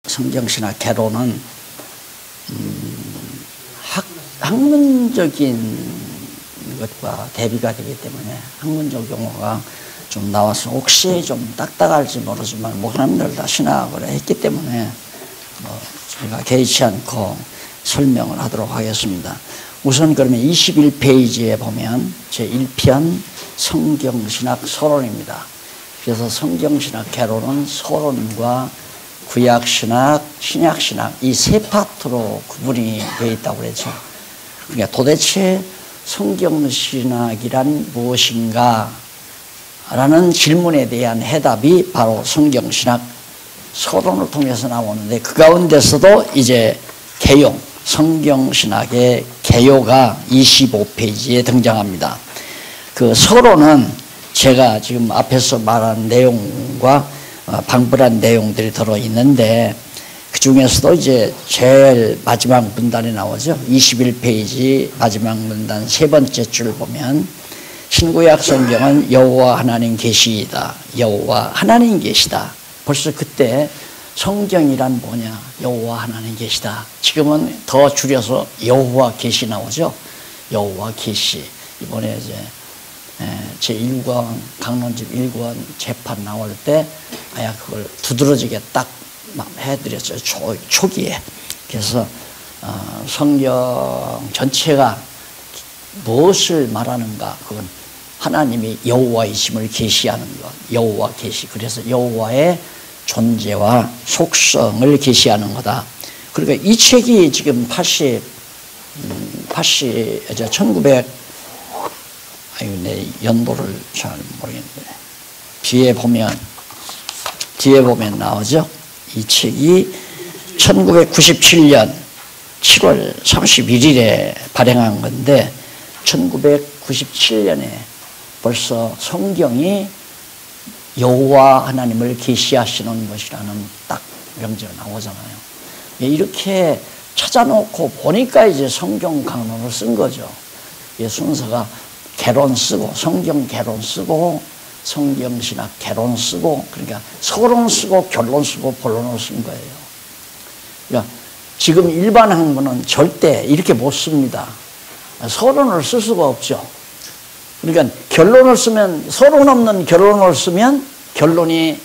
성경신학 개론은 학문적인 것과 대비가 되기 때문에 학문적 용어가 좀 나와서 혹시 좀 딱딱할지 모르지만 목사님들 다 신학을 했기 때문에 제가 개의치 않고 설명을 하도록 하겠습니다. 우선 그러면 21페이지에 보면 제1편 성경신학 서론입니다. 그래서 성경신학 개론은 서론과 구약신학, 신약신학 이 세 파트로 구분이 되어 있다고 그랬죠. 그러니까 도대체 성경신학이란 무엇인가 라는 질문에 대한 해답이 바로 성경신학 서론을 통해서 나오는데 그 가운데서도 이제 개요, 성경신학의 개요가 25페이지에 등장합니다. 그 서론은 제가 지금 앞에서 말한 내용과 방불한 내용들이 들어있는데 그 중에서도 이제 제일 마지막 문단에 나오죠. 21페이지 마지막 문단 세 번째 줄 보면 신구약 성경은 여호와 하나님 계시이다. 여호와 하나님 계시다. 벌써 그때 성경이란 뭐냐? 여호와 하나님 계시다. 지금은 더 줄여서 여호와 계시 나오죠. 여호와 계시. 이번에 이제 제1권 강론집 1권 재판 나올 때 아야 그걸 두드러지게 딱 해드렸죠. 초기에. 그래서 성경 전체가 무엇을 말하는가? 그건 하나님이 여호와이심을 계시하는 것. 여호와 계시. 그래서 여호와의 존재와 속성을 계시하는 거다. 그러니까 이 책이 지금 1900 아유, 내 연도를 잘 모르겠는데 뒤에 보면 나오죠. 이 책이 1997년 7월 31일에 발행한 건데 1997년에 벌써 성경이 여호와 하나님을 계시하시는 것이라는 딱 명제가 나오잖아요. 이렇게 찾아놓고 보니까 이제 성경 강론을 쓴 거죠. 순서가 개론 쓰고 성경 개론 쓰고 성경신학 개론 쓰고 그러니까 서론 쓰고 결론 쓰고 본론을 쓴 거예요. 그러니까 지금 일반 학문은 절대 이렇게 못 씁니다. 서론을 쓸 수가 없죠. 그러니까 결론을 쓰면 서론 없는 결론을 쓰면 결론이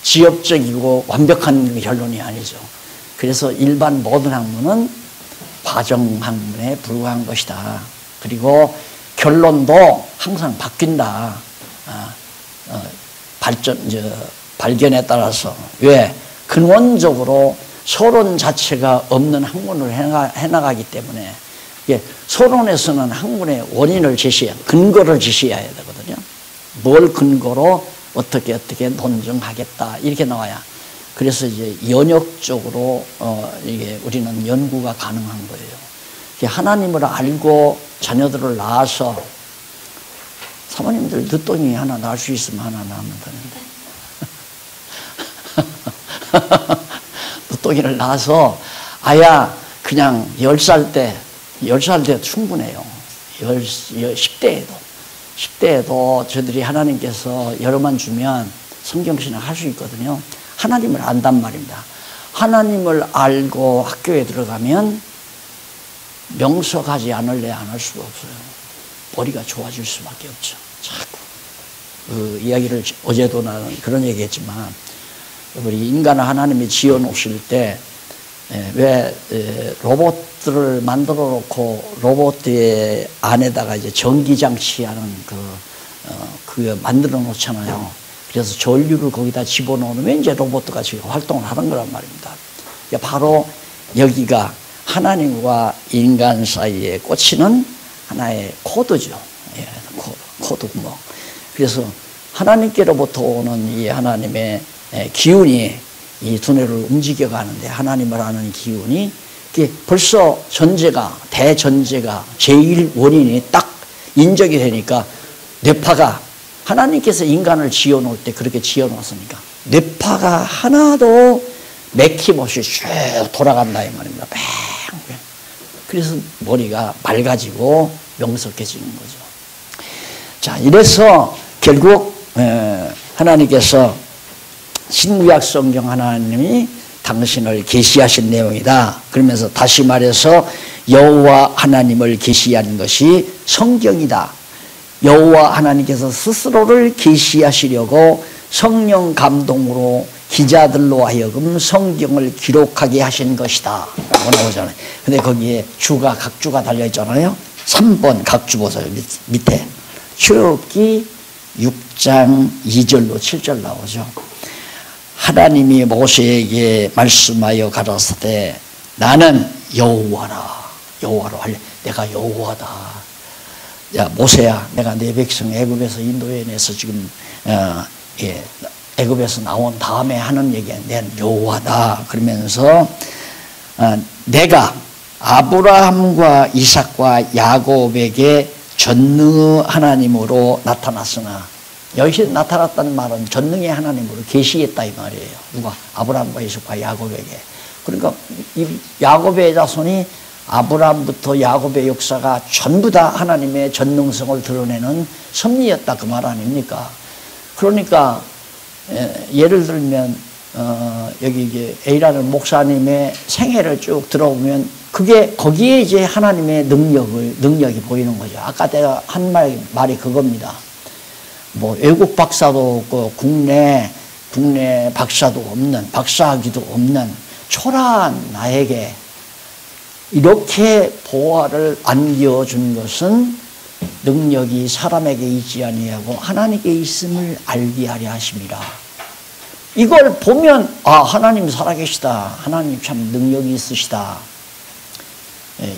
지엽적이고 완벽한 결론이 아니죠. 그래서 일반 모든 학문은 과정 학문에 불과한 것이다. 그리고 결론도 항상 바뀐다. 발견에 따라서. 왜? 근원적으로 서론 자체가 없는 학문을 해나가기 때문에 서론에서는 학문의 원인을 근거를 제시해야 되거든요. 뭘 근거로 어떻게 논증하겠다 이렇게 나와야. 그래서 이제 연역적으로 이게 우리는 연구가 가능한 거예요. 하나님을 알고 자녀들을 낳아서 사모님들 늦둥이 하나 낳을 수 있으면 하나 낳으면 되는데 늦둥이를 낳아서 아야 그냥 10살 때 충분해요. 10대에도 저들이 하나님께서 여러만 주면 성경신학 할 수 있거든요. 하나님을 안단 말입니다. 하나님을 알고 학교에 들어가면 명석하지 않을래 안 할 수가 없어요. 머리가 좋아질 수밖에 없죠. 자꾸 그 이야기를 어제도 나는 그런 얘기했지만 우리 인간을 하나님이 지어놓으실 때 왜 로봇들을 만들어 놓고 로봇의 안에다가 이제 전기장치하는 그 만들어 놓잖아요. 그래서 전류를 거기다 집어넣으면 이제 로봇가 지금 활동을 하는 거란 말입니다. 바로 여기가 하나님과 인간 사이에 꽂히는 하나의 코드죠. 코드 구멍. 그래서 하나님께로부터 오는 이 하나님의 기운이 이 두뇌를 움직여 가는데 하나님을 아는 기운이 벌써 대전제가 제일 원인이 딱 인정이 되니까 뇌파가 하나님께서 인간을 지어놓을 때 그렇게 지어놓았으니까 뇌파가 하나도 맥힘없이 쭉 돌아간다 이 말입니다. 그래서 머리가 맑아지고 명석해지는 거죠. 자, 이래서 결국 하나님께서 신구약 성경 하나님이 당신을 계시하신 내용이다. 그러면서 다시 말해서 여호와 하나님을 계시하는 것이 성경이다. 여호와 하나님께서 스스로를 계시하시려고 성령 감동으로 기자들로 하여금 성경을 기록하게 하신 것이다 라고 나오잖아요. 근데 거기에 주가 각주가 달려있잖아요. 3번 각주 보세요. 밑에 출애굽기 6장 2절로 7절 나오죠. 하나님이 모세에게 말씀하여 가라사대 나는 여호와라. 여호와로 할래. 내가 여호와다. 야 모세야, 내가 내 백성 애굽에서 인도해내서 지금 애굽에서 나온 다음에 하는 얘기야. 난 여호와다. 그러면서 내가 아브라함과 이삭과 야곱에게 전능 하나님으로 나타났으나, 여기서 나타났다는 말은 전능의 하나님으로 계시했다 이 말이에요. 누가? 아브라함과 이삭과 야곱에게. 그러니까 이 야곱의 자손이 아브라함부터 야곱의 역사가 전부 다 하나님의 전능성을 드러내는 섭리였다 그 말 아닙니까? 그러니까 예를 들면 여기 이제 A라는 목사님의 생애를 쭉 들어보면 그게 거기에 이제 하나님의 능력이 보이는 거죠. 아까 내가 한 말이 그겁니다. 뭐 외국 박사도 없고 국내 박사도 없는, 박사학위도 없는 초라한 나에게 이렇게 보화를 안겨준 것은 능력이 사람에게 있지 아니하고 하나님께 있음을 알게 하려 하심이라. 이걸 보면 하나님 살아계시다. 하나님 참 능력이 있으시다.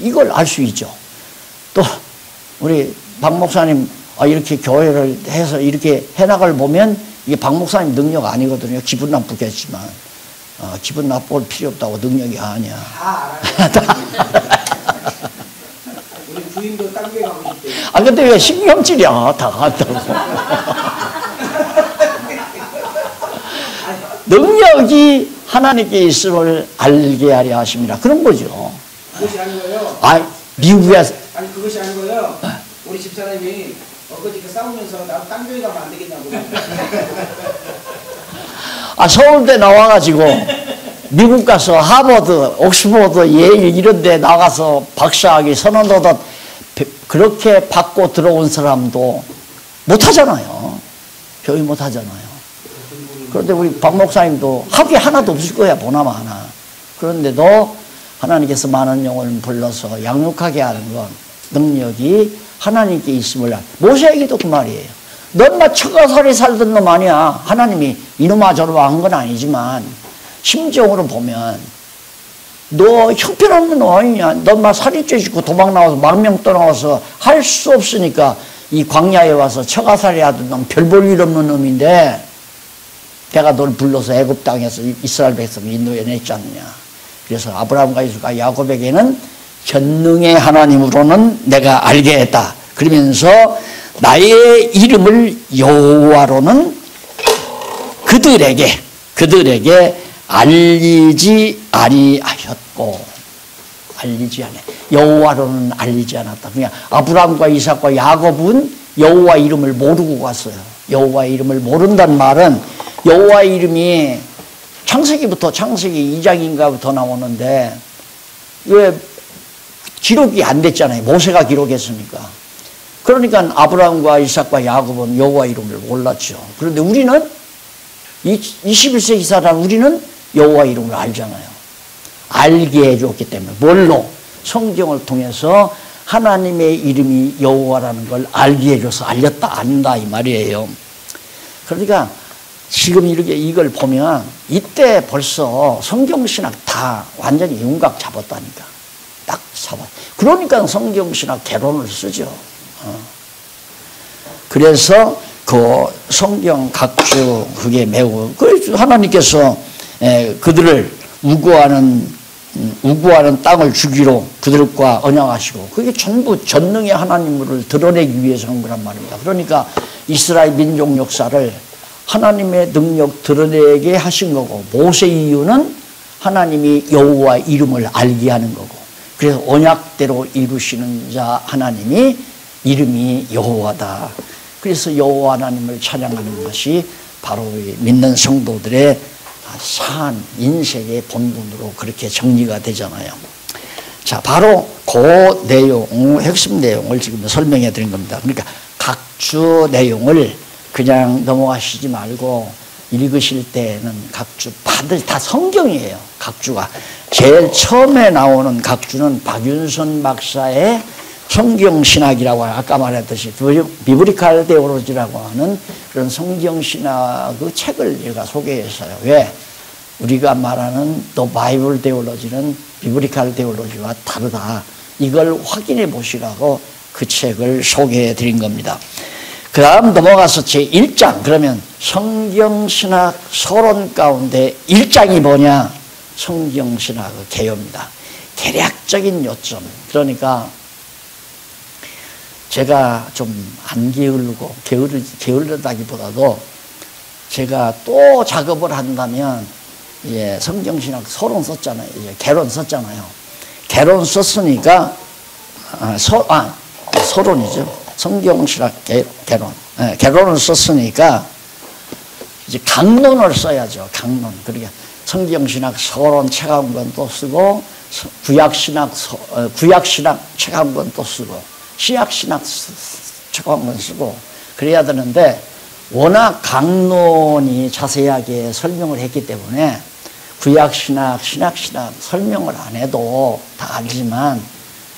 이걸 알 수 있죠. 또 우리 박 목사님 이렇게 교회를 해서 이렇게 해나갈 보면 이게 박 목사님 능력 아니거든요. 기분 나쁘겠지만 기분 나쁠 필요 없다고. 능력이 아니야. 다 알아요. 우리 부인도 딴 데 가고 싶대요. 근데 왜 신경질이야. 다 간다고. 능력이 하나님께 있음을 알게 하려 하십니다. 그런 거죠. 그것이 아니고요. 미국에서. 그것이 아니고요. 우리 집사람이 엊그저께 싸우면서 나도 딴 교회 가면 안 되겠냐고. 서울대 나와가지고 미국 가서 하버드, 옥스퍼드, 예일 이런 데 나가서 박사학위 선언도다 그렇게 받고 들어온 사람도 못하잖아요. 교육 못하잖아요. 그런데 우리 박 목사님도 학위 하나도 없을 거야. 보나마 하나. 그런데도 하나님께서 많은 영혼을 불러서 양육하게 하는 건 능력이 하나님께 있음을 모세에게도 그 말이에요. 넌 막 처가살이 살던 놈 아니야. 하나님이 이놈아 저놈아 한 건 아니지만 심정으로 보면 너 형편없는 놈 아니냐. 넌 막 살이 쪄지고 도망 나와서 망명 떠나와서 할 수 없으니까 이 광야에 와서 처가살이 하던 놈 별 볼 일 없는 놈인데 내가 널 불러서 애굽 땅에서 이스라엘 백성 인도해 냈지 않느냐. 그래서 아브라함과 이삭과 야곱에게는 전능의 하나님으로는 내가 알게 했다. 그러면서 나의 이름을 여호와로는 그들에게 알리지 아니하였고. 알리지 않아. 여호와로는 알리지 않았다. 그냥 아브라함과 이삭과 야곱은 여호와 이름을 모르고 갔어요. 여호와 이름을 모른다는 말은 여호와 이름이 창세기부터 창세기 2장인가부터 나오는데 왜 기록이 안 됐잖아요. 모세가 기록했으니까. 그러니까 아브라함과 이삭과 야곱은 여호와 이름을 몰랐죠. 그런데 우리는 21세기 사람 우리는 여호와 이름을 알잖아요. 알게 해줬기 때문에. 뭘로? 성경을 통해서 하나님의 이름이 여호와라는 걸 알게 해줘서 알렸다 안다 이 말이에요. 그러니까 지금 이렇게 이걸 보면 이때 벌써 성경신학 다 완전히 윤곽 잡았다니까. 딱 잡아. 그러니까 성경신학 개론을 쓰죠. 그래서 그 성경 각주 그게 매우 하나님께서 그들을 우구하는 땅을 주기로 그들과 언약하시고 그게 전부 전능의 하나님을 드러내기 위해서 한 거란 말입니다. 그러니까 이스라엘 민족 역사를 하나님의 능력 드러내게 하신 거고 모세 이유는 하나님이 여호와 이름을 알게 하는 거고 그래서 언약대로 이루시는 자 하나님이 이름이 여호와다. 그래서 여호와 하나님을 찬양하는 것이 바로 믿는 성도들의 산, 인생의 본분으로 그렇게 정리가 되잖아요. 자, 바로 그 내용, 핵심 내용을 지금 설명해 드린 겁니다. 그러니까 각주 내용을 그냥 넘어가시지 말고 읽으실 때는 각주 반드시 다 성경이에요. 각주가 제일 처음에 나오는 각주는 박윤선 박사의 성경신학이라고 아까 말했듯이 비브리칼 데올로지라고 하는 그런 성경신학 그 책을 제가 소개했어요. 왜? 우리가 말하는 또 바이블 데올로지는 비브리칼 데올로지와 다르다. 이걸 확인해 보시라고 그 책을 소개해 드린 겁니다. 그 다음 넘어가서 제1장, 그러면 성경신학 서론 가운데 1장이 뭐냐? 성경신학의 개요입니다. 개략적인 요점. 그러니까 제가 좀 안 게으르고 게으르다기보다도 제가 또 작업을 한다면 성경신학 서론 썼잖아요. 개론 썼잖아요. 개론 썼으니까 서론이죠. 성경신학 개론. 개론을 썼으니까 이제 강론을 써야죠. 강론. 그러니까 성경신학 서론 책 한 권 또 쓰고 구약신학 책 한 권 또 쓰고 신약신학 책 한 권 쓰고 그래야 되는데 워낙 강론이 자세하게 설명을 했기 때문에 구약신학, 신약신학 설명을 안 해도 다 알지만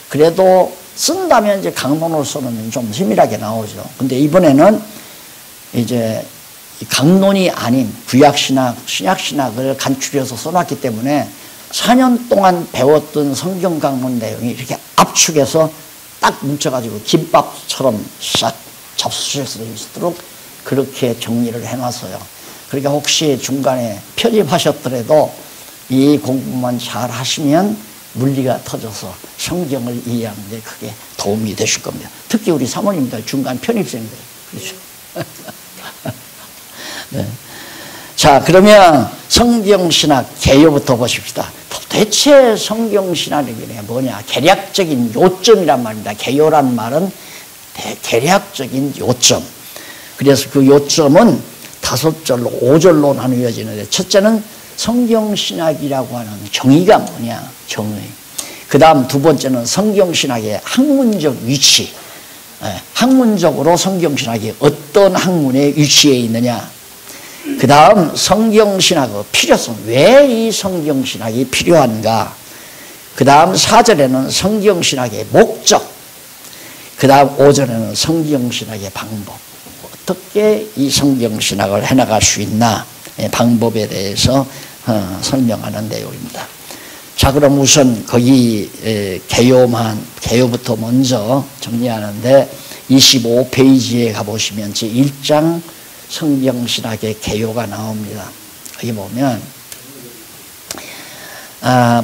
그래도 쓴다면 이제 강론을 써놓으면 좀 세밀하게 나오죠. 근데 이번에는 이제 강론이 아닌 구약신학, 신약신학을 간추려서 써놨기 때문에 4년 동안 배웠던 성경 강론 내용이 이렇게 압축해서 딱 뭉쳐가지고 김밥처럼 싹 잡수실 수 있도록 그렇게 정리를 해놨어요. 그러니까 혹시 중간에 편입하셨더라도 이 공부만 잘 하시면 물리가 터져서 성경을 이해하는 데 크게 도움이 되실 겁니다. 특히 우리 사모님들 중간 편입생들. 그렇죠? 네. 자, 그러면 성경신학 개요부터 보십시다. 대체 성경신학이 뭐냐? 개략적인 요점이란 말입니다. 개요란 말은 개략적인 요점. 그래서 그 요점은 5절로 5절로 나누어지는데 첫째는 성경신학이라고 하는 정의가 뭐냐? 정의. 그 다음 두 번째는 성경신학의 학문적 위치. 학문적으로 성경신학이 어떤 학문에 위치해 있느냐? 그 다음 성경신학의 필요성. 왜 이 성경신학이 필요한가? 그 다음 4절에는 성경신학의 목적. 그 다음 5절에는 성경신학의 방법. 어떻게 이 성경신학을 해나갈 수 있나? 방법에 대해서 설명하는 내용입니다. 자, 그럼 우선 거기 개요부터 먼저 정리하는데 25페이지에 가보시면 제1장 성경신학의 개요가 나옵니다. 여기 보면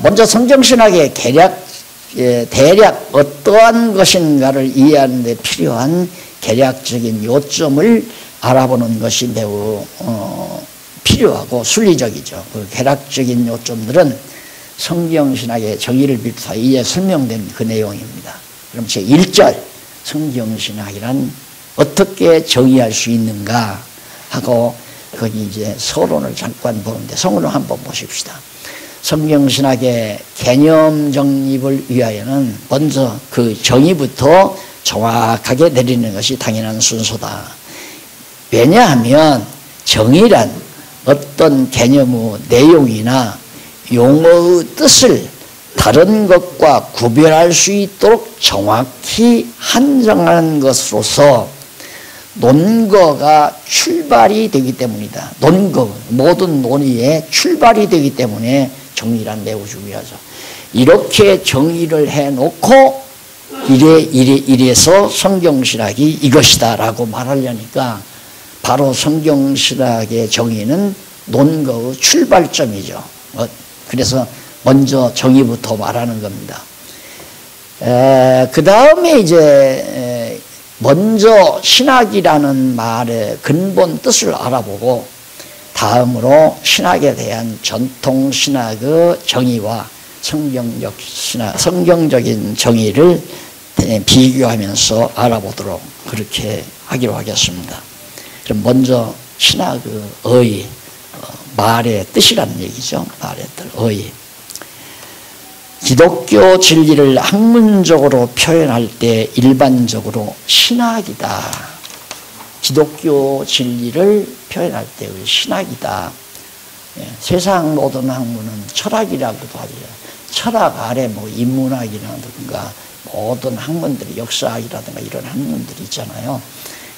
먼저 성경신학의 대략 어떠한 것인가를 이해하는 데 필요한 개략적인 요점을 알아보는 것이 매우 필요하고 순리적이죠. 그 개략적인 요점들은 성경신학의 정의를 비롯하여 이에 설명된 그 내용입니다. 그럼 제1절 성경신학이란 어떻게 정의할 수 있는가 하고 거기 이제 서론을 잠깐 보는데 성론을 한번 보십시다. 성경신학의 개념 정립을 위하여는 먼저 그 정의부터 정확하게 내리는 것이 당연한 순서다. 왜냐하면 정의란 어떤 개념의 내용이나 용어의 뜻을 다른 것과 구별할 수 있도록 정확히 한정하는 것으로서 논거가 출발이 되기 때문이다. 논거, 모든 논의의 출발이 되기 때문에 정의란 매우 중요하죠. 이렇게 정의를 해놓고 이래서 성경신학이 이것이다 라고 말하려니까 바로 성경신학의 정의는 논거의 출발점이죠. 그래서 먼저 정의부터 말하는 겁니다. 그 다음에 이제 먼저 신학이라는 말의 근본 뜻을 알아보고 다음으로 신학에 대한 전통 신학의 정의와 성경적인 정의를 비교하면서 알아보도록 그렇게 하기로 하겠습니다. 그럼 먼저 신학의 말의 뜻이라는 얘기죠. 말의 뜻, 의. 기독교 진리를 학문적으로 표현할 때 일반적으로 신학이다. 기독교 진리를 표현할 때 신학이다. 세상 모든 학문은 철학이라고도 하죠. 철학 아래 뭐 인문학이라든가 모든 학문들이 역사학이라든가 이런 학문들이 있잖아요.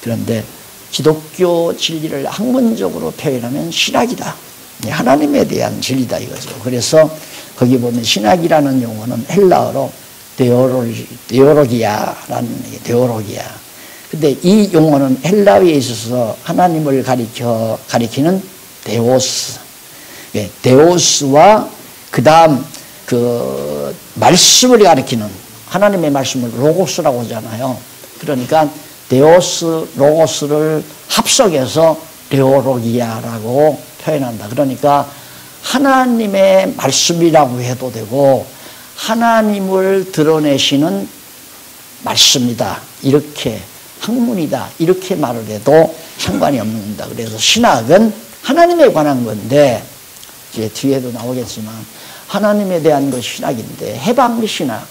그런데 기독교 진리를 학문적으로 표현하면 신학이다. 하나님에 대한 진리다 이거죠. 그래서 거기 보면 신학이라는 용어는 헬라어로 데오로기아라는 얘기, 데오로기아. 근데 이 용어는 헬라어에 있어서 하나님을 가리키는 데오스. 데오스와 그 다음 그 말씀을 가리키는 하나님의 말씀을 로고스라고 하잖아요. 그러니까 데오스, 로고스를 합성해서 데오로기아라고 표현한다. 그러니까 하나님의 말씀이라고 해도 되고 하나님을 드러내시는 말씀이다. 이렇게 학문이다. 이렇게 말을 해도 상관이 없는 겁니다. 그래서 신학은 하나님에 관한 건데 이제 뒤에도 나오겠지만 하나님에 대한 것이 신학인데 해방신학,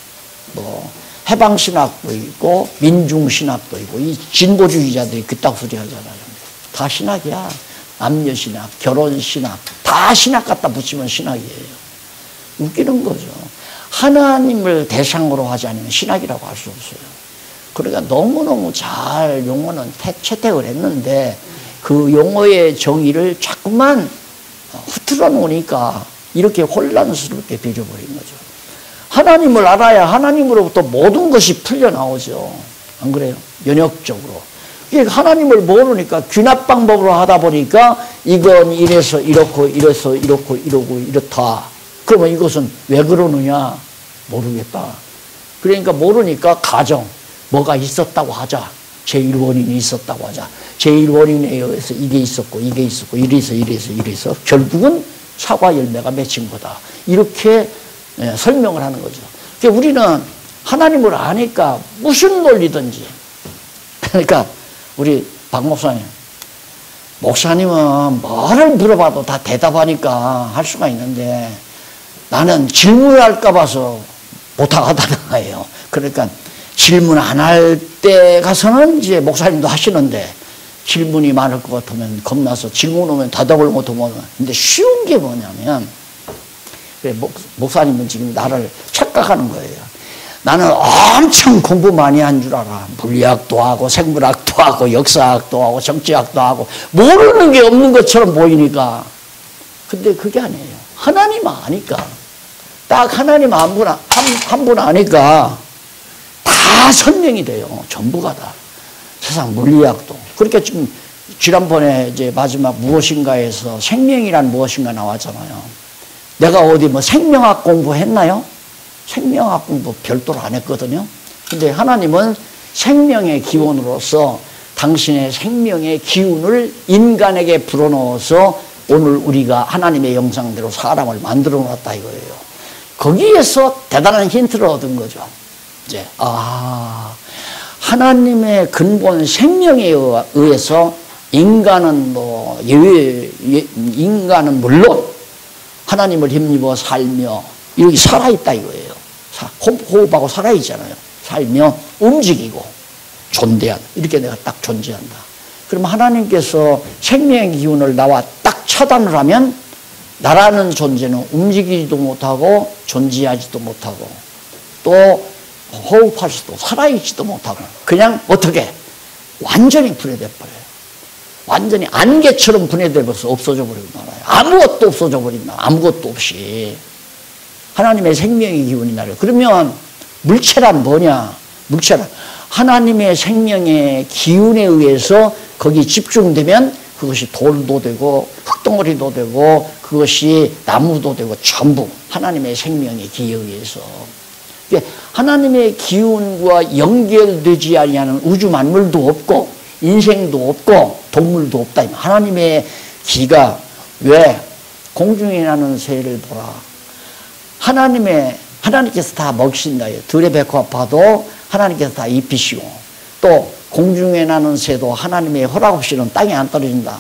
뭐 해방신학도 있고 민중신학도 있고 이 진보주의자들이 그딴 소리 하잖아요. 다 신학이야. 남녀신학, 결혼신학 다 신학 갖다 붙이면 신학이에요. 웃기는 거죠. 하나님을 대상으로 하지 않으면 신학이라고 할 수 없어요. 그러니까 너무너무 잘 용어는 채택을 했는데 그 용어의 정의를 자꾸만 흐트러 놓으니까 이렇게 혼란스럽게 빌어버린 거죠. 하나님을 알아야 하나님으로부터 모든 것이 풀려나오죠. 안 그래요? 연역적으로. 하나님을 모르니까 귀납 방법으로 하다 보니까 이건 이래서 이렇고 이래서 이렇고 이러고 이렇다. 그러면 이것은 왜 그러느냐? 모르겠다. 그러니까 모르니까 가정, 뭐가 있었다고 하자. 제1원인이 있었다고 하자. 제1원인에 의해서 이게 있었고 이게 있었고 이래서 결국은 사과 열매가 맺힌 거다. 이렇게 설명을 하는 거죠. 그러니까 우리는 하나님을 아니까 무슨 논리든지 그러니까 우리 박 목사님, 목사님은 뭐를 물어봐도 다 대답하니까 할 수가 있는데 나는 질문할까 봐서 못하다는 거예요. 그러니까 질문 안 할 때 가서는 이제 목사님도 하시는데 질문이 많을 것 같으면 겁나서 질문 오면 대답을 못하면 근데 쉬운 게 뭐냐면 목사님은 지금 나를 착각하는 거예요. 나는 엄청 공부 많이 한 줄 알아. 물리학도 하고 생물학도 하고 역사학도 하고 정치학도 하고 모르는 게 없는 것처럼 보이니까 근데 그게 아니에요. 하나님 아니까 딱 하나님 한 분 아니까 다 설명이 돼요. 전부가 다. 세상 물리학도. 그렇게 지금 지난번에 이제 마지막 무엇인가에서 생명이란 무엇인가 나왔잖아요. 내가 어디 뭐 생명학 공부했나요? 생명학 공부 별도로 안 했거든요. 근데 하나님은 생명의 기원으로서 당신의 생명의 기운을 인간에게 불어넣어서 오늘 우리가 하나님의 영상대로 사람을 만들어 놨다 이거예요. 거기에서 대단한 힌트를 얻은 거죠. 이제 하나님의 근본 생명에 의해서 인간은 인간은 물론 하나님을 힘입어 살며 이렇게 살아있다 이거예요. 호흡하고 살아있잖아요. 살며 움직이고 존재한다. 이렇게 내가 딱 존재한다. 그러면 하나님께서 생명의 기운을 나와 딱 차단을 하면 나라는 존재는 움직이지도 못하고 존재하지도 못하고 또 호흡할 수도 살아있지도 못하고 그냥 어떻게 완전히 분해돼 버려요. 완전히 안개처럼 분해돼 버려서 없어져 버리고 말아요. 아무것도 없어져 버린다. 아무것도 없이 하나님의 생명의 기운이 나요. 그러면 물체란 뭐냐? 물체란 하나님의 생명의 기운에 의해서 거기 집중되면 그것이 돌도 되고 흙덩어리도 되고 그것이 나무도 되고 전부 하나님의 생명의 기에 의해서 하나님의 기운과 연결되지 아니하는 우주 만물도 없고 인생도 없고 동물도 없다. 하나님의 기가 왜 공중에 나는 새를 보라. 하나님께서 다 먹이신다요. 들의 백합화도 하나님께서 다 입히시고 또 공중에 나는 새도 하나님의 허락 없이는 땅에 안 떨어진다.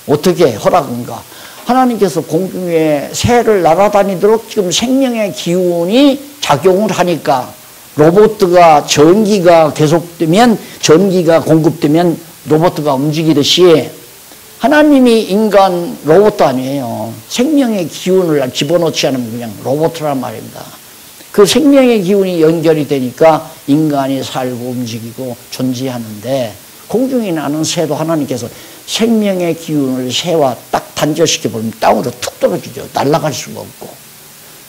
어떻게 허락인가? 하나님께서 공중에 새를 날아다니도록 지금 생명의 기운이 작용을 하니까 로봇가 전기가 계속되면 전기가 공급되면 로봇가 움직이듯이 하나님이 인간 로봇도 아니에요. 생명의 기운을 집어넣지 않으면 그냥 로봇이란 말입니다. 그 생명의 기운이 연결이 되니까 인간이 살고 움직이고 존재하는데 공중에 나는 새도 하나님께서 생명의 기운을 새와 딱 단절시켜버리면 땅으로 툭 떨어지죠. 날아갈 수가 없고.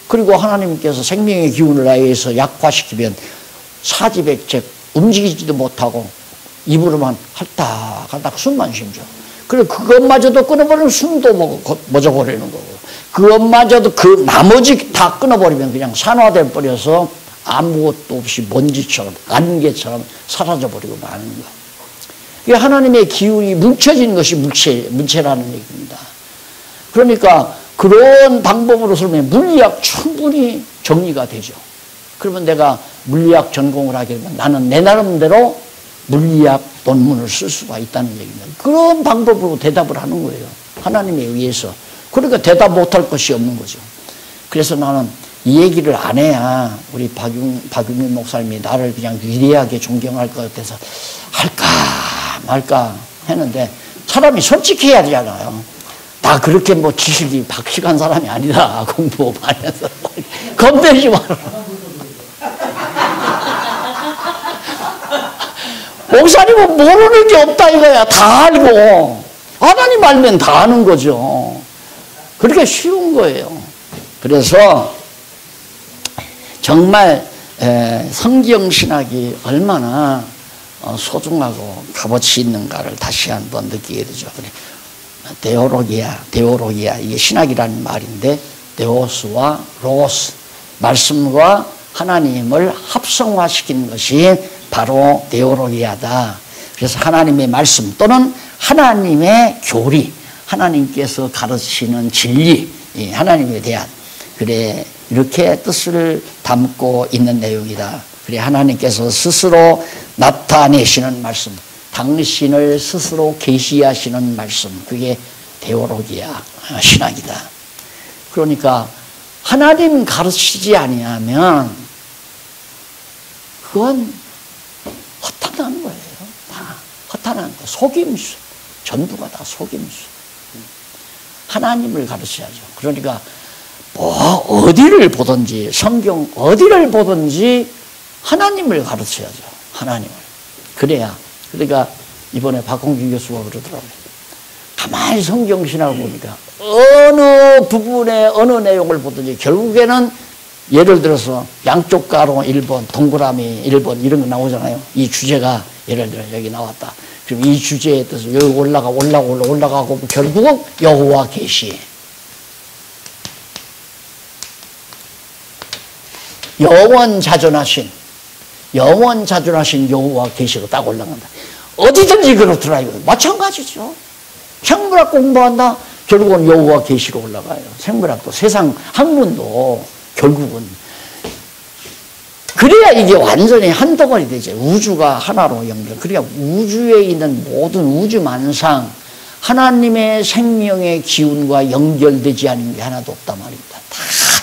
그리고 하나님께서 생명의 기운을 아예에서 약화시키면 사지백색 움직이지도 못하고 입으로만 할딱할딱 숨만 쉬죠. 그리고 그것마저도 끊어버리면 숨도 멎어버리는 거고 그것마저도 그 나머지 다 끊어버리면 그냥 산화돼 버려서 아무것도 없이 먼지처럼 안개처럼 사라져버리고 마는 거. 이게 하나님의 기운이 뭉쳐지는 것이 문체라는 얘기입니다. 그러니까 그런 방법으로 설명해 물리학 충분히 정리가 되죠. 그러면 내가 물리학 전공을 하게 되면 나는 내 나름대로 물리학 논문을 쓸 수가 있다는 얘기입니다. 그런 방법으로 대답을 하는 거예요. 하나님에 의해서. 그러니까 대답 못할 것이 없는 거죠. 그래서 나는 이 얘기를 안 해야 우리 박윤민 목사님이 나를 그냥 위대하게 존경할 것 같아서 할까 말까 했는데 사람이 솔직해야 되잖아요. 나 그렇게 뭐 지식이 박식한 사람이 아니다. 공부 많이 해서. 겁내지 마라. 목사님은 모르는 게 없다 이거야. 다 알고. 하나님 알면 다 아는 거죠. 그렇게 쉬운 거예요. 그래서 정말 성경신학이 얼마나 소중하고 값어치 있는가를 다시 한번 느끼게 되죠. 데오로기아 이게 신학이라는 말인데 데오스와 로스 말씀과 하나님을 합성화시키는 것이 바로 데오로기아다. 그래서 하나님의 말씀 또는 하나님의 교리, 하나님께서 가르치는 진리, 하나님에 대한 그래 이렇게 뜻을 담고 있는 내용이다. 그래 하나님께서 스스로 나타내시는 말씀, 당신을 스스로 계시하시는 말씀, 그게 데오로기아 신학이다. 그러니까 하나님 가르치지 아니하면 그건 허탄한 거예요. 다 허탄한 거, 속임수, 전부가 다 속임수. 하나님을 가르쳐야죠. 그러니까 뭐 어디를 보든지 성경 어디를 보든지 하나님을 가르쳐야죠. 하나님을. 그래야. 그러니까 이번에 박홍기 교수가 그러더라고요. 가만히 성경신학을 보니까 어느 부분에 어느 내용을 보든지 결국에는 예를 들어서 양쪽 가로 1번, 동그라미 1번 이런 거 나오잖아요. 이 주제가 예를 들어 여기 나왔다. 그럼 이 주제에 따라서 여기 올라가고 결국은 여호와 계시. 영원 자존하신 여호와 계시로 딱 올라간다. 어디든지 그렇더라. 마찬가지죠. 생물학 공부한다. 결국은 여호와 계시로 올라가요. 생물학도 세상 학문도 결국은 그래야 이게 완전히 한 덩어리 되죠. 우주가 하나로 연결. 그러니까 우주에 있는 모든 우주 만상 하나님의 생명의 기운과 연결되지 않은 게 하나도 없단 말입니다. 다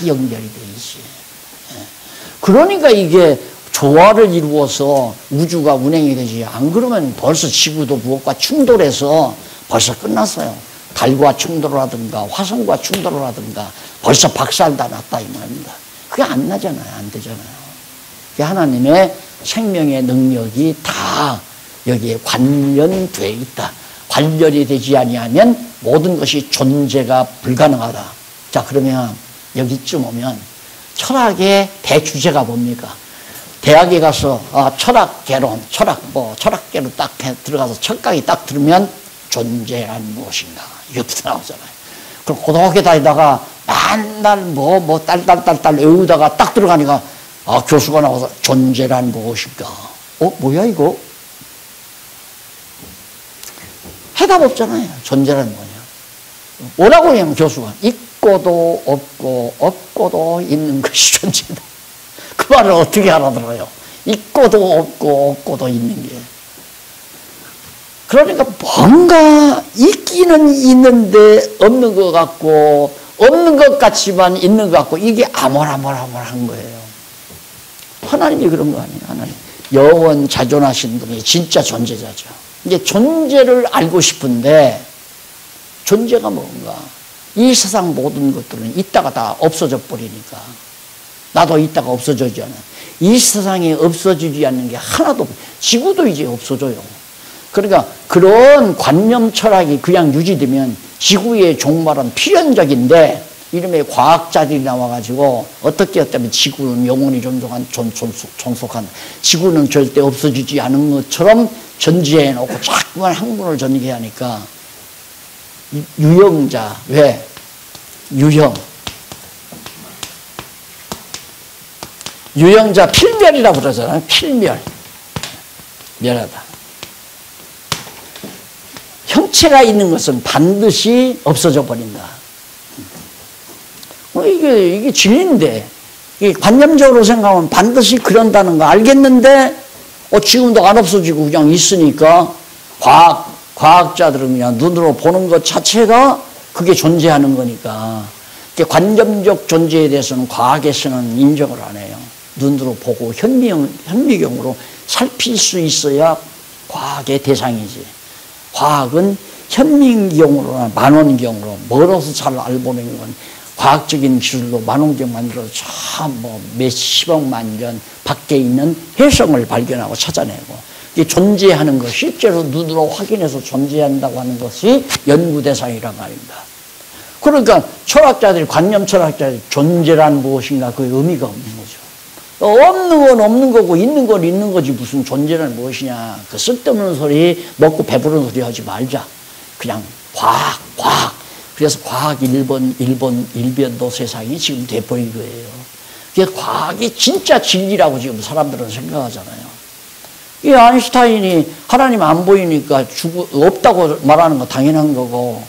연결이 돼 있지. 그러니까 이게 조화를 이루어서 우주가 운행이 되지. 안 그러면 벌써 지구도 무엇과 충돌해서 벌써 끝났어요. 달과 충돌을 하든가 화성과 충돌을 하든가 벌써 박살 다 났다 이 말입니다. 그게 안 나잖아요. 안 되잖아요. 하나님의 생명의 능력이 다 여기에 관련되어 있다. 관련이 되지 아니하면 모든 것이 존재가 불가능하다. 자, 그러면 여기쯤 오면 철학의 대주제가 뭡니까? 대학에 가서 철학개론, 철학개론 딱 들어가서 철학이 딱 들으면 존재란 무엇인가 이것부터 나오잖아요. 그럼 고등학교 다니다가 맨날 딸 외우다가 딱 들어가니까 교수가 나와서 존재란 무엇인가? 뭐야 이거? 해답 없잖아요. 존재란 뭐냐? 뭐라고 하냐면 교수가 있고도 없고 없고도 있는 것이 존재다. 그 말을 어떻게 알아들어요? 있고도 없고 없고도 있는 게. 그러니까 뭔가 있기는 있는데 없는 것 같고 없는 것 같지만 있는 것 같고 이게 아몰아몰한 거예요. 하나님이 그런 거 아니에요. 하나님 영원 자존하신 분이 진짜 존재자죠. 이제 존재를 알고 싶은데 존재가 뭔가 이 세상 모든 것들은 있다가 다 없어져 버리니까 나도 있다가 없어지지 않아. 이 세상에 없어지지 않는 게 하나도 없어요. 지구도 이제 없어져요. 그러니까 그런 관념 철학이 그냥 유지되면 지구의 종말은 필연적인데 이름에 과학자들이 나와가지고 어떻게 했다면 지구는 영원히 존속한 지구는 절대 없어지지 않은 것처럼 전제해놓고 자꾸만 학문을 전개하니까 유형자 왜? 유형자 필멸이라고 그러잖아요. 필멸 멸하다. 형체가 있는 것은 반드시 없어져 버린다. 이게 진리인데, 이게 관념적으로 생각하면 반드시 그런다는 거 알겠는데, 지금도 안 없어지고 그냥 있으니까, 과학자들은 그냥 눈으로 보는 것 자체가 그게 존재하는 거니까, 관념적 존재에 대해서는 과학에서는 인정을 안 해요. 눈으로 보고 현미경으로 살필 수 있어야 과학의 대상이지. 과학은 현미경으로나 만원경으로 멀어서 잘 알보는 건 과학적인 기술로 만원경 만들어서 참 몇십억만 년 밖에 있는 혜성을 발견하고 찾아내고 이게 존재하는 것, 실제로 눈으로 확인해서 존재한다고 하는 것이 연구 대상이란 말입니다. 그러니까 철학자들이, 관념 철학자들이 존재란 무엇인가 그 의미가 없는 거죠. 없는 건 없는 거고 있는 건 있는 거지 무슨 존재는 무엇이냐. 그 쓸데없는 소리, 먹고 배부른 소리 하지 말자. 그냥 과학. 그래서 과학 일변도 세상이 지금 돼버린 거예요. 그래서 과학이 진짜 진리라고 지금 사람들은 생각하잖아요. 이 아인슈타인이 하나님 안 보이니까 없다고 말하는 거 당연한 거고,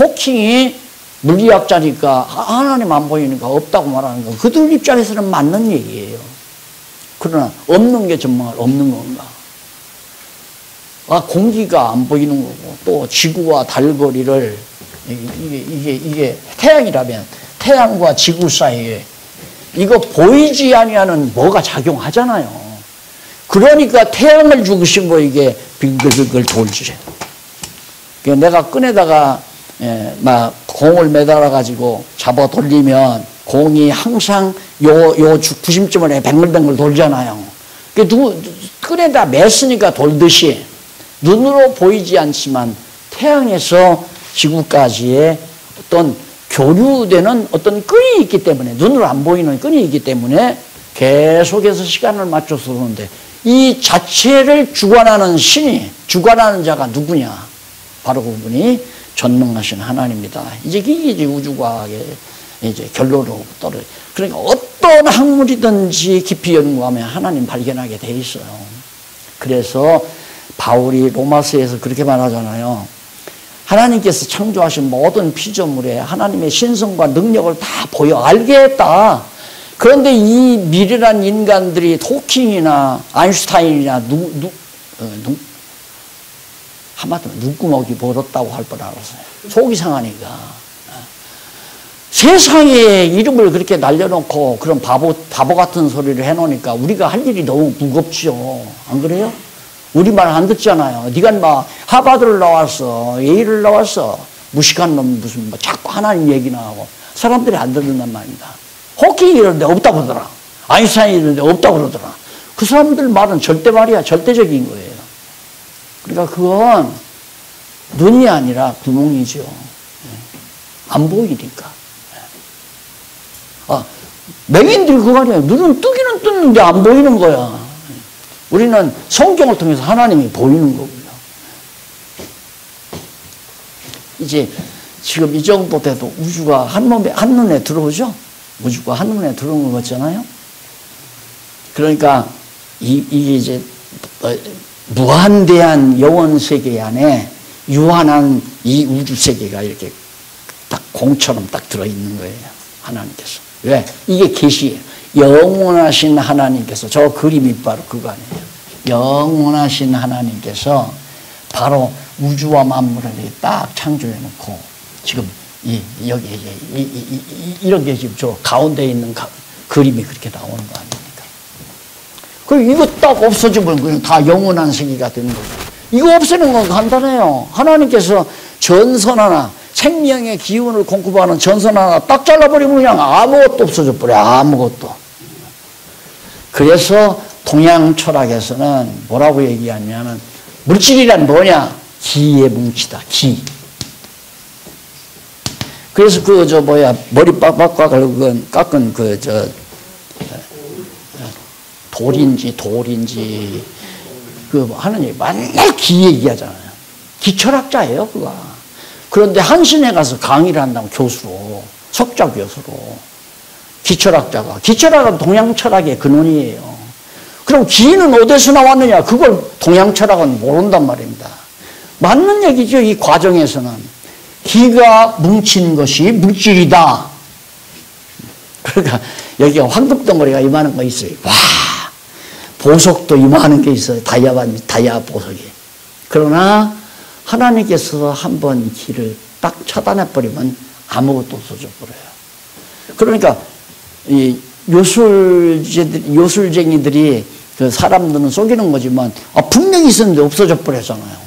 호킹이 물리학자니까 하나님 안 보이니까 없다고 말하는 거 그들 입장에서는 맞는 얘기예요. 그러나 없는 게 정말 없는 건가? 공기가 안 보이는 거고 또 지구와 달거리를 이게 태양이라면 태양과 지구 사이에 이거 보이지 아니하는 뭐가 작용하잖아요. 그러니까 태양을 죽으신 거 이게 빙글빙글 돌지. 내가 끈에다가 막 공을 매달아 가지고 잡아 돌리면 공이 항상 요 구심점을 뱅글뱅글 돌잖아요. 끈에다 맸으니까 돌듯이 눈으로 보이지 않지만 태양에서 지구까지의 어떤 교류되는 어떤 끈이 있기 때문에, 눈으로 안 보이는 끈이 있기 때문에 계속해서 시간을 맞춰서 오는데, 이 자체를 주관하는 신이, 주관하는 자가 누구냐? 바로 그분이 전능하신 하나님이다. 이게 우주과학의 이제 결론으로 떨어져. 그러니까 어떤 학문이든지 깊이 연구하면 하나님 발견하게 돼 있어요. 그래서 바울이 로마서에서 그렇게 말하잖아요. 하나님께서 창조하신 모든 피조물에 하나님의 신성과 능력을 다 보여 알게 했다. 그런데 이 미련한 인간들이 호킹이나 아인슈타인이나 하마터면 눈구멍이 멀었다고 할 뻔 알았어요. 속이 상하니까. 세상에 이름을 그렇게 날려놓고 그런 바보 같은 소리를 해놓으니까 우리가 할 일이 너무 무겁죠. 안 그래요? 우리 말 안 듣잖아요. 네가 막 하버드를 나왔어, 예일을 나왔어, 무식한 놈 무슨 자꾸 하나님 얘기나 하고 사람들이 안 듣는단 말입니다. 호킹이 이러는데 없다고 그러더라. 아인슈타인이 이러는데 없다고 그러더라. 그 사람들 말은 절대 말이야. 절대적인 거예요. 그러니까 그건 눈이 아니라 구멍이죠. 안 보이니까. 맹인들 그거 아니에요. 눈은 뜨기는 뜨는데 안 보이는 거야. 우리는 성경을 통해서 하나님이 보이는 거고요. 이제 지금 이 정도 돼도 우주가 한눈에 들어오죠? 우주가 한눈에 들어온 거 같잖아요? 그러니까 이게 이제 무한대한 영원 세계 안에 유한한 이 우주 세계가 이렇게 딱 공처럼 딱 들어있는 거예요. 하나님께서. 왜? 이게 계시예요. 영원하신 하나님께서, 저 그림이 바로 그거 아니에요. 영원하신 하나님께서 바로 우주와 만물을 딱 창조해 놓고 지금 여기 이런 게 지금 저 가운데 있는 그림이 그렇게 나오는 거 아닙니까? 그럼 이거 딱 없어지면 그냥 다 영원한 세계가 되는 거죠. 이거 없애는 건 간단해요. 하나님께서 전선 하나, 생명의 기운을 공급하는 전선 하나 딱 잘라버리면 그냥 아무것도 없어져 버려. 아무것도. 그래서 동양 철학에서는 뭐라고 얘기하냐면 물질이란 뭐냐? 기의 뭉치다. 기. 그래서 머리 빡빡 깎은 돌인지 하느님 맨날 기 얘기하잖아요. 기철학자예요, 그가. 그런데 한신에 가서 강의를 한다면 교수로, 석좌 교수로. 기철학은 동양 철학의 근원이에요. 그럼 기는 어디서 나왔느냐? 그걸 동양 철학은 모른단 말입니다. 맞는 얘기죠, 이 과정에서는. 기가 뭉친 것이 물질이다. 그러니까 여기가 황금덩어리가 이만한 거 있어요. 와, 보석도 이만한 게 있어요. 다이아 보석이. 그러나 하나님께서 한번 기를 딱 차단해버리면 아무것도 없어져 버려요. 그러니까 이 요술쟁이들이 그 사람들은 속이는 거지만 분명히 있었는데 없어져 버렸잖아요.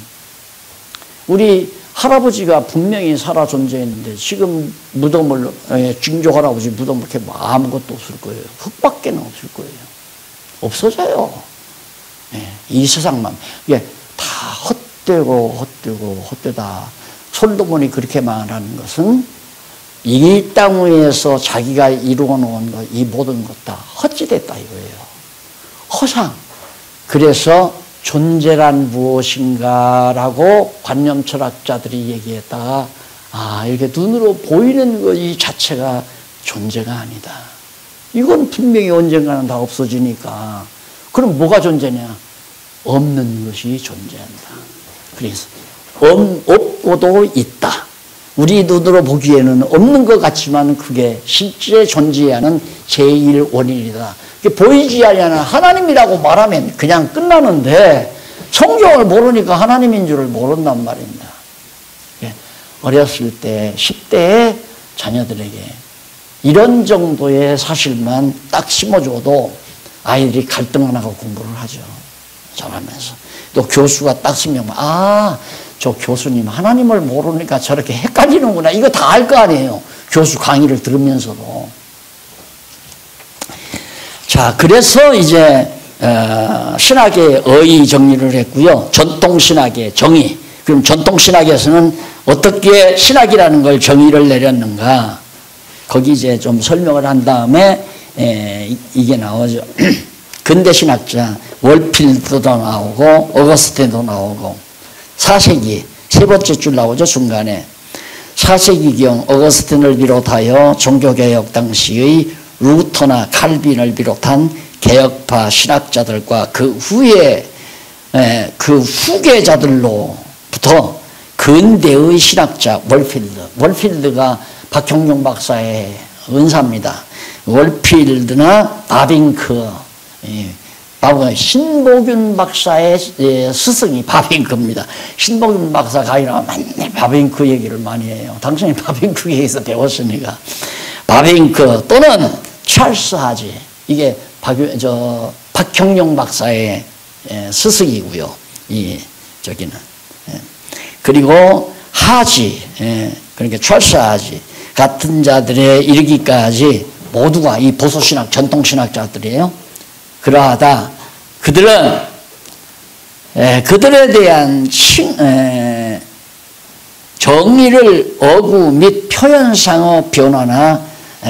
우리 할아버지가 분명히 살아 존재했는데 지금 무덤을 증조 할아버지 무덤 이렇게 아무것도 없을 거예요. 흙밖에는 없을 거예요. 없어져요. 이 세상만 이게 다 헛되다. 솔로몬이 그렇게 말하는 것은 이 땅 위에서 자기가 이루어 놓은 것, 이 모든 것 다 헛짓했다 이거예요. 허상. 그래서 존재란 무엇인가라고 관념 철학자들이 얘기했다가 이렇게 눈으로 보이는 것 이 자체가 존재가 아니다. 이건 분명히 언젠가는 다 없어지니까. 그럼 뭐가 존재냐? 없는 것이 존재한다. 그래서 없고도 있다. 우리 눈으로 보기에는 없는 것 같지만 그게 실제 존재하는 제1원인이다. 보이지 않는 하나님이라고 말하면 그냥 끝나는데 성경을 모르니까 하나님인 줄을 모른단 말입니다. 어렸을 때 10대의 자녀들에게 이런 정도의 사실만 딱 심어줘도 아이들이 갈등 안 하고 공부를 하죠. 잘하면서. 또 교수가 딱 쓰면 저 교수님 하나님을 모르니까 저렇게 헷갈리는구나. 이거 다 알 거 아니에요. 교수 강의를 들으면서도. 자, 그래서 이제 신학의 어휘 정리를 했고요. 전통신학의 정의. 그럼 전통신학에서는 어떻게 신학이라는 걸 정의를 내렸는가? 거기 이제 좀 설명을 한 다음에 이게 나오죠. 근대신학자 월필드도 나오고 어거스틴도 나오고 4세기 세 번째 줄 나오죠. 중간에 4세기경 어거스틴을 비롯하여 종교개혁 당시의 루터나 칼빈을 비롯한 개혁파 신학자들과 그 후에 그 후계자들로부터 근대의 신학자 월필드가 박형룡 박사의 은사입니다. 월필드나 바빙크, 신보균 박사의 스승이 바빙크입니다. 신보균 박사 가이나 맨날 바빙크 얘기를 많이 해요. 당신이 바빙크 얘기에서 배웠으니까. 바빙크 또는 찰스 하지, 이게 박형룡 박사의 스승이고요. 저기는. 그리고 하지, 그러니까 찰스 하지 같은 자들에 이르기까지 모두가 이 보수신학, 전통신학자들이에요. 그러하다 그들은 그들에 대한 정의를 어구 및 표현상의 변화나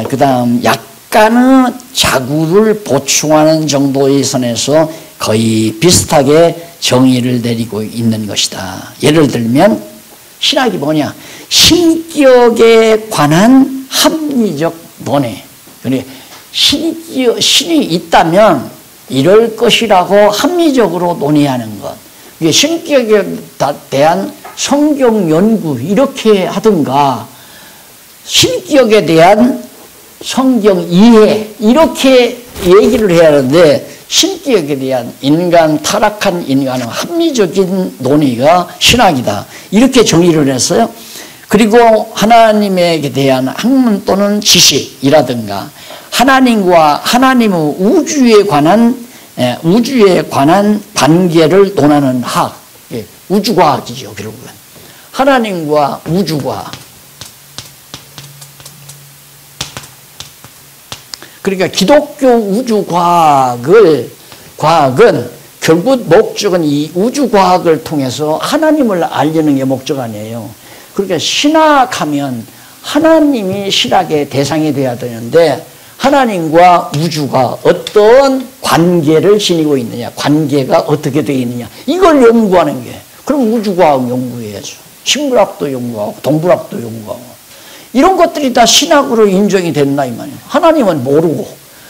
그 다음 약간의 자구를 보충하는 정도의 선에서 거의 비슷하게 정의를 내리고 있는 것이다. 예를 들면 신학이 뭐냐? 신격에 관한 합리적 논의. 그러니까 신이 있다면 이럴 것이라고 합리적으로 논의하는 것. 이게 신격에 대한 성경 연구 이렇게 하든가 신격에 대한 성경 이해 이렇게 얘기를 해야 하는데 신격에 대한 타락한 인간의 합리적인 논의가 신학이다. 이렇게 정의를 했어요. 그리고 하나님에 대한 학문 또는 지식이라든가 하나님의 우주에 관한 관계를 논하는 학, 우주과학이죠. 결국은 하나님과 우주과학. 그러니까 기독교 우주과학은 결국 목적은 이 우주과학을 통해서 하나님을 알려는 게 목적 아니에요. 그러니까 신학하면 하나님이 신학의 대상이 돼야 되는데 하나님과 우주가 어떤 관계를 지니고 있느냐, 관계가 어떻게 되어 있느냐, 이걸 연구하는 게. 그럼 우주과학 연구해야죠. 식물학도 연구하고 동물학도 연구하고. 이런 것들이 다 신학으로 인정이 된다 이 말이에요. 하나님은 모르고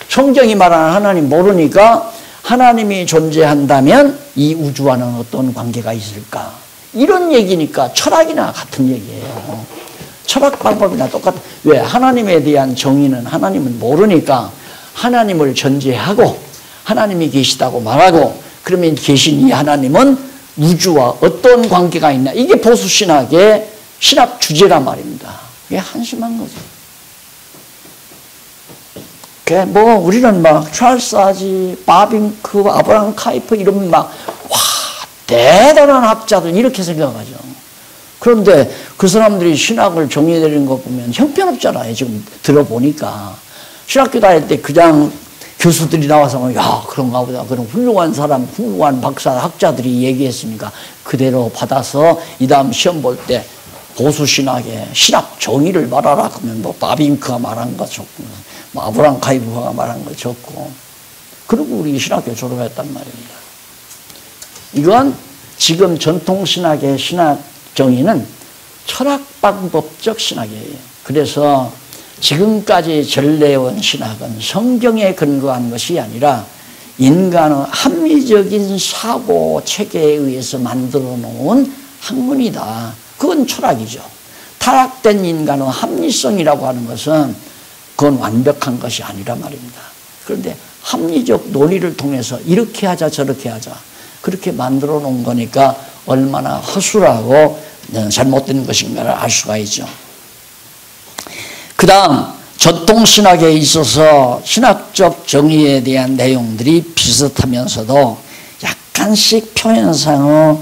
성경이 말하는 하나님 모르니까 하나님이 존재한다면 이 우주와는 어떤 관계가 있을까? 이런 얘기니까 철학이나 같은 얘기예요. 철학 방법이나 똑같아. 왜? 하나님에 대한 정의는 하나님은 모르니까 하나님을 전제하고 하나님이 계시다고 말하고 그러면 계신 이 하나님은 우주와 어떤 관계가 있나? 이게 보수신학의 신학 주제란 말입니다. 이게 한심한 거죠. 우리는 막 찰스 아지, 바빙크, 아브라함 카이프 이런 대단한 학자들 이렇게 생각하죠. 그런데 그 사람들이 신학을 정의해내는 거 보면 형편없잖아요. 지금 들어보니까. 신학교 다닐 때 그냥 교수들이 나와서 야 그런가 보다. 그런 훌륭한 사람, 훌륭한 박사, 학자들이 얘기했으니까 그대로 받아서 이 다음 시험 볼 때 보수신학의 신학 정의를 말하라 그러면 바빙크가 말한 거 좋고 아브라함 카이프가 말한 거 좋고 그리고 우리 신학교 졸업했단 말입니다. 이건 지금 전통신학의 신학 정의는 철학방법적 신학이에요. 그래서 지금까지 전래해온 신학은 성경에 근거한 것이 아니라 인간의 합리적인 사고 체계에 의해서 만들어 놓은 학문이다. 그건 철학이죠. 타락된 인간의 합리성이라고 하는 것은 그건 완벽한 것이 아니라 말입니다. 그런데 합리적 논의를 통해서 이렇게 하자 저렇게 하자 그렇게 만들어 놓은 거니까 얼마나 허술하고 잘못된 것인가를 알 수가 있죠. 그 다음 전통신학에 있어서 신학적 정의에 대한 내용들이 비슷하면서도 약간씩 표현상의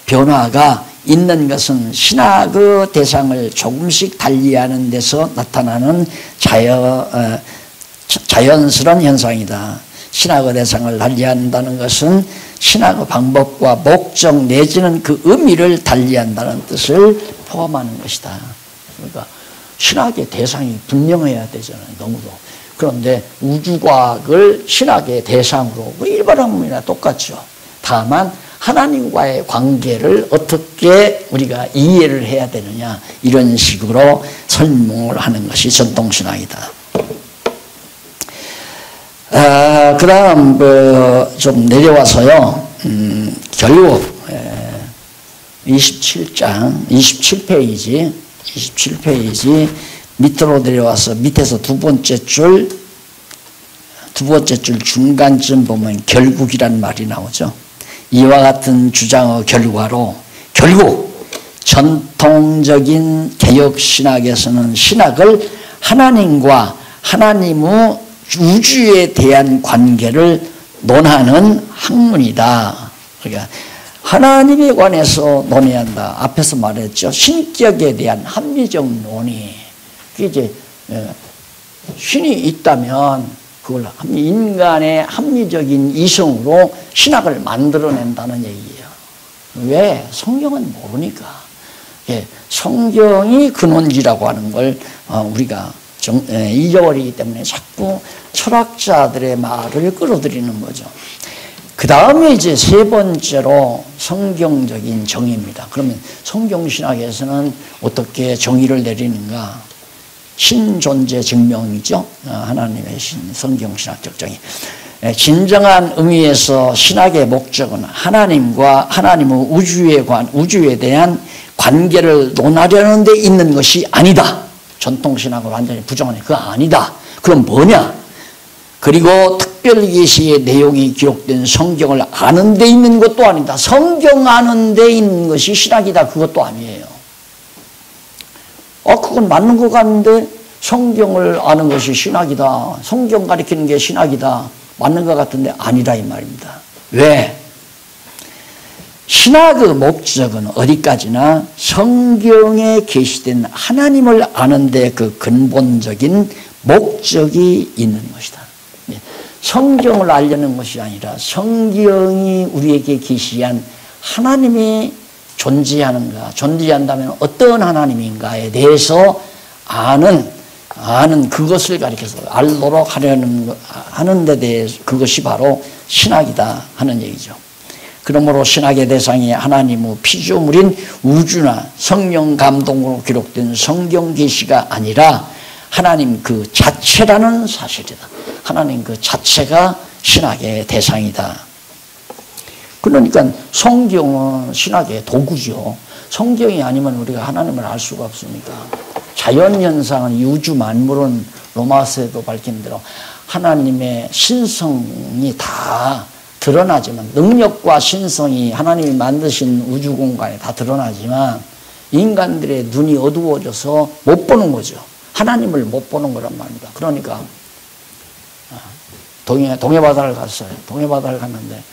변화가 있는 것은 신학의 대상을 조금씩 달리하는 데서 나타나는 자연스러운 현상이다. 신학의 대상을 달리한다는 것은 신학의 방법과 목적 내지는 그 의미를 달리한다는 뜻을 포함하는 것이다. 그러니까 신학의 대상이 분명해야 되잖아요. 너무도. 그런데 우주과학을 신학의 대상으로 일반 학문이나 똑같죠. 다만 하나님과의 관계를 어떻게 우리가 이해를 해야 되느냐 이런 식으로 설명을 하는 것이 전통신학이다. 그 다음 좀 내려와서요. 결국 27페이지 밑으로 내려와서 밑에서 두 번째 줄 중간쯤 보면 결국이란 말이 나오죠. 이와 같은 주장의 결과로 결국 전통적인 개혁신학에서는 신학을 하나님과 하나님의 우주에 대한 관계를 논하는 학문이다. 그러니까 하나님에 관해서 논의한다. 앞에서 말했죠. 신격에 대한 합리적 논의. 그게 이제 신이 있다면 그걸 인간의 합리적인 이성으로 신학을 만들어낸다는 얘기예요. 왜? 성경은 모르니까. 성경이 근원지라고 하는 걸 우리가 잊어버리기 때문에 자꾸 철학자들의 말을 끌어들이는 거죠. 그 다음에 이제 세 번째로 성경적인 정의입니다. 그러면 성경신학에서는 어떻게 정의를 내리는가? 신존재 증명이죠. 하나님의 성경신학적 정의. 진정한 의미에서 신학의 목적은 하나님과 하나님의 우주에 대한 관계를 논하려는 데 있는 것이 아니다. 전통신학을 완전히 부정하니 그거 아니다. 그럼 뭐냐? 그리고 특별계시의 내용이 기록된 성경을 아는 데 있는 것도 아니다. 성경 아는 데 있는 것이 신학이다. 그것도 아니에요. 그건 맞는 것 같은데 성경을 아는 것이 신학이다. 성경 가리키는 게 신학이다. 맞는 것 같은데 아니라 이 말입니다. 왜? 신학의 목적은 어디까지나 성경에 계시된 하나님을 아는 데 그 근본적인 목적이 있는 것이다. 성경을 알려는 것이 아니라 성경이 우리에게 계시한 하나님이 존재하는가, 존재한다면 어떤 하나님인가에 대해서 아는 그것을 가리켜서 알도록 하는 데 대해서 그것이 바로 신학이다 하는 얘기죠. 그러므로 신학의 대상이 하나님의 피조물인 우주나 성령 감동으로 기록된 성경 계시가 아니라 하나님 그 자체라는 사실이다. 하나님 그 자체가 신학의 대상이다. 그러니까 성경은 신학의 도구죠. 성경이 아니면 우리가 하나님을 알 수가 없습니다. 자연현상은 이 우주 만물은 로마서에도 밝힌 대로 하나님의 신성이 다 드러나지만, 능력과 신성이 하나님이 만드신 우주 공간에 다 드러나지만 인간들의 눈이 어두워져서 못 보는 거죠. 하나님을 못 보는 거란 말입니다. 그러니까 동해바다를 갔어요. 동해바다를 갔는데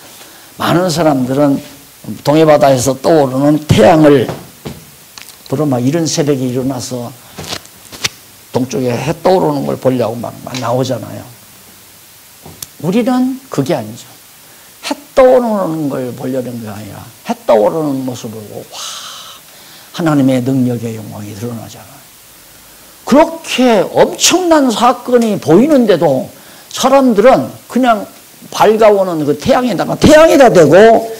많은 사람들은 동해바다에서 떠오르는 태양을 보러 막 이런 새벽에 일어나서 동쪽에 해 떠오르는 걸 보려고 막 나오잖아요. 우리는 그게 아니죠. 해 떠오르는 걸 보려는 게 아니라 해 떠오르는 모습을 보고 와, 하나님의 능력의 영광이 드러나잖아요. 그렇게 엄청난 사건이 보이는데도 사람들은 그냥 밝아오는 그 태양에다 대고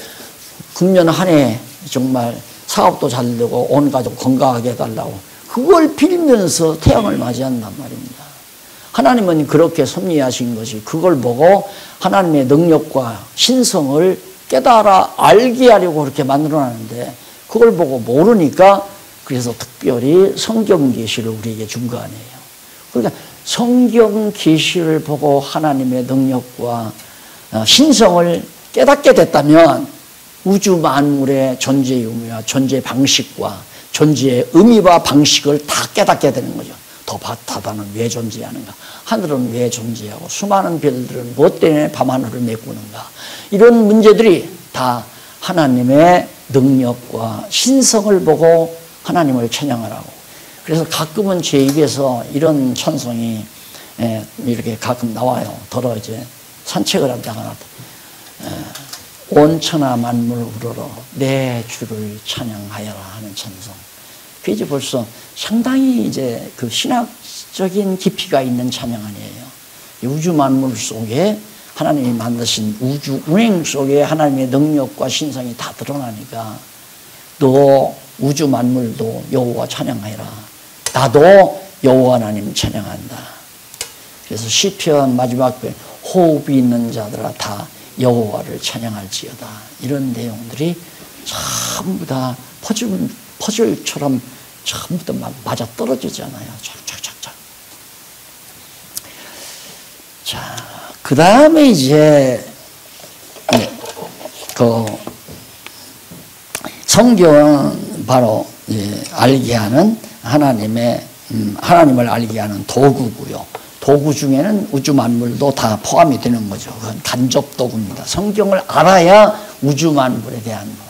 금년 한 해 정말 사업도 잘 되고 온 가족 건강하게 해달라고 그걸 빌면서 태양을 맞이한단 말입니다. 하나님은 그렇게 섭리하신 것이 그걸 보고 하나님의 능력과 신성을 깨달아 알게 하려고 그렇게 만들어놨는데 그걸 보고 모르니까 그래서 특별히 성경 계시를 우리에게 준 거 아니에요. 그러니까 성경 계시를 보고 하나님의 능력과 신성을 깨닫게 됐다면 우주 만물의 존재 의미와 존재 방식과 존재의 의미와 방식을 다 깨닫게 되는 거죠. 더 바다는 왜 존재하는가? 하늘은 왜 존재하고 수많은 별들은 무엇 때문에 밤하늘을 메꾸는가? 이런 문제들이 다 하나님의 능력과 신성을 보고 하나님을 찬양하라고. 그래서 가끔은 제 입에서 이런 찬송이 이렇게 가끔 나와요. 더러 이제 산책을 한다거나 온 천하 만물 우러러 내 주를 찬양하여라 하는 찬송. 그게 이제 벌써 상당히 이제 그 신학적인 깊이가 있는 찬양 아니에요. 우주 만물 속에 하나님이 만드신 우주 운행 속에 하나님의 능력과 신성이 다 드러나니까 너 우주 만물도 여호와 찬양하여라. 나도 여호와 하나님 찬양한다. 그래서 시편 마지막 편 호흡이 있는 자들아 다 여호와를 찬양할지어다. 이런 내용들이 전부 다 퍼즐처럼 전부 다 막 맞아 떨어지잖아요. 착착착착. 자, 그 다음에 이제 그 성경은 바로 알게 하는 하나님을 알게 하는 도구고요. 도구 중에는 우주 만물도 다 포함이 되는 거죠. 그건 간접 도구입니다. 성경을 알아야 우주 만물에 대한 거.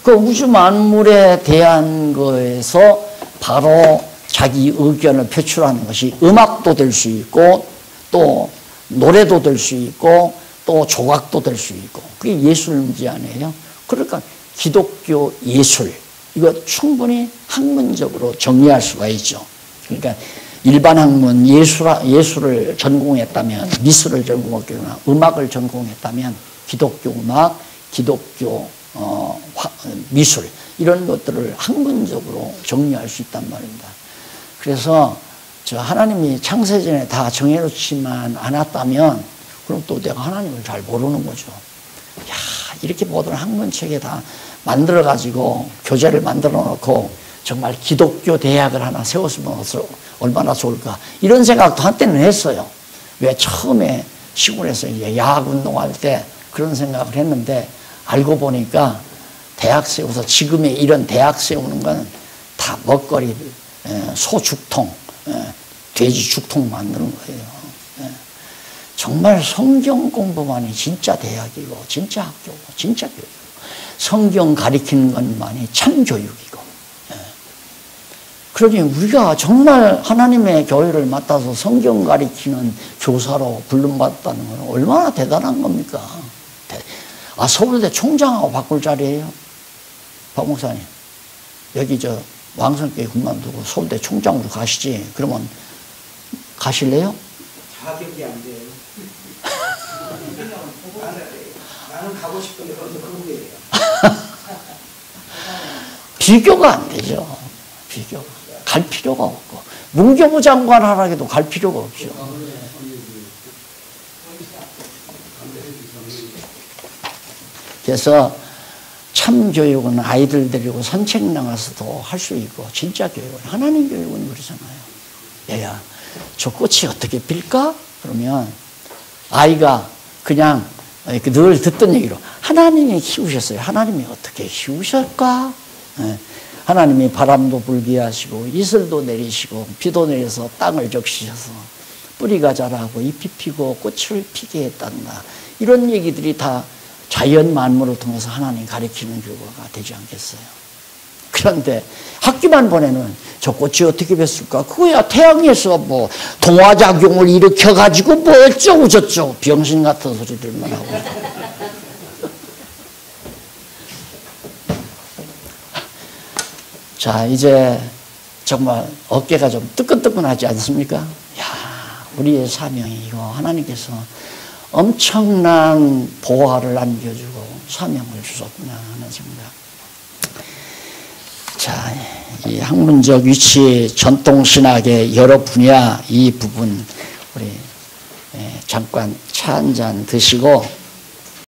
그 우주 만물에 대한 거에서 바로 자기 의견을 표출하는 것이 음악도 될 수 있고 또 노래도 될 수 있고 또 조각도 될 수 있고 그게 예술 문제 아니에요. 그러니까 기독교 예술 이거 충분히 학문적으로 정리할 수가 있죠. 그러니까 일반 학문 예술을 전공했다면 미술을 전공했거나 음악을 전공했다면 기독교 음악, 기독교 미술 이런 것들을 학문적으로 정리할 수 있단 말입니다. 그래서 저 하나님이 창세전에 다 정해놓지만 않았다면 그럼 또 내가 하나님을 잘 모르는 거죠. 야, 이렇게 모든 학문책에 다 만들어가지고 교재를 만들어 놓고 정말 기독교 대학을 하나 세웠으면 얼마나 좋을까 이런 생각도 한때는 했어요. 왜 처음에 시골에서 이제 야학 운동할 때 그런 생각을 했는데 알고 보니까 대학 세워서 지금의 이런 대학 세우는 건 다 먹거리, 소 죽통, 돼지 죽통 만드는 거예요. 정말 성경 공부만이 진짜 대학이고 진짜 학교고 진짜 교육이고 성경 가리키는 것만이 참 교육이고 그러니 우리가 정말 하나님의 교회를 맡아서 성경 가리키는 교사로 부름받았다는 건 얼마나 대단한 겁니까? 서울대 총장하고 바꿀 자리예요. 박 목사님 여기 저 왕성교회 그만두고 서울대 총장으로 가시지. 그러면 가실래요? 자격이 안 돼요. 나는 가고 싶은데 거기서 그런 거예요. 비교가 안 되죠. 비교가. 갈 필요가 없고. 문교부 장관 하라고 갈 필요가 없죠. 그래서 참 교육은 아이들 데리고 산책 나가서도 할 수 있고 진짜 교육은 하나님 교육은 그러잖아요. 얘야 저 꽃이 어떻게 필까? 그러면 아이가 그냥 늘 듣던 얘기로 하나님이 키우셨어요. 하나님이 어떻게 키우실까? 하나님이 바람도 불게 하시고 이슬도 내리시고 비도 내려서 땅을 적시셔서 뿌리가 자라고 잎이 피고 꽃을 피게 했단다. 이런 얘기들이 다 자연 만물을 통해서 하나님 가르치는 교과가 되지 않겠어요? 그런데 학교만 보내는 저 꽃이 어떻게 폈을까? 그거야 태양에서 뭐 동화작용을 일으켜가지고 뭐 어쩌고 저쩌고 병신 같은 소리들만 하고. 자, 이제 정말 어깨가 좀 뜨끈뜨끈하지 않습니까? 야, 우리의 사명이 이거 하나님께서 엄청난 보화를 안겨주고 사명을 주셨구나 하는 생각. 자, 이 학문적 위치, 전통신학의 여러 분야 이 부분 우리 잠깐 차 한 잔 드시고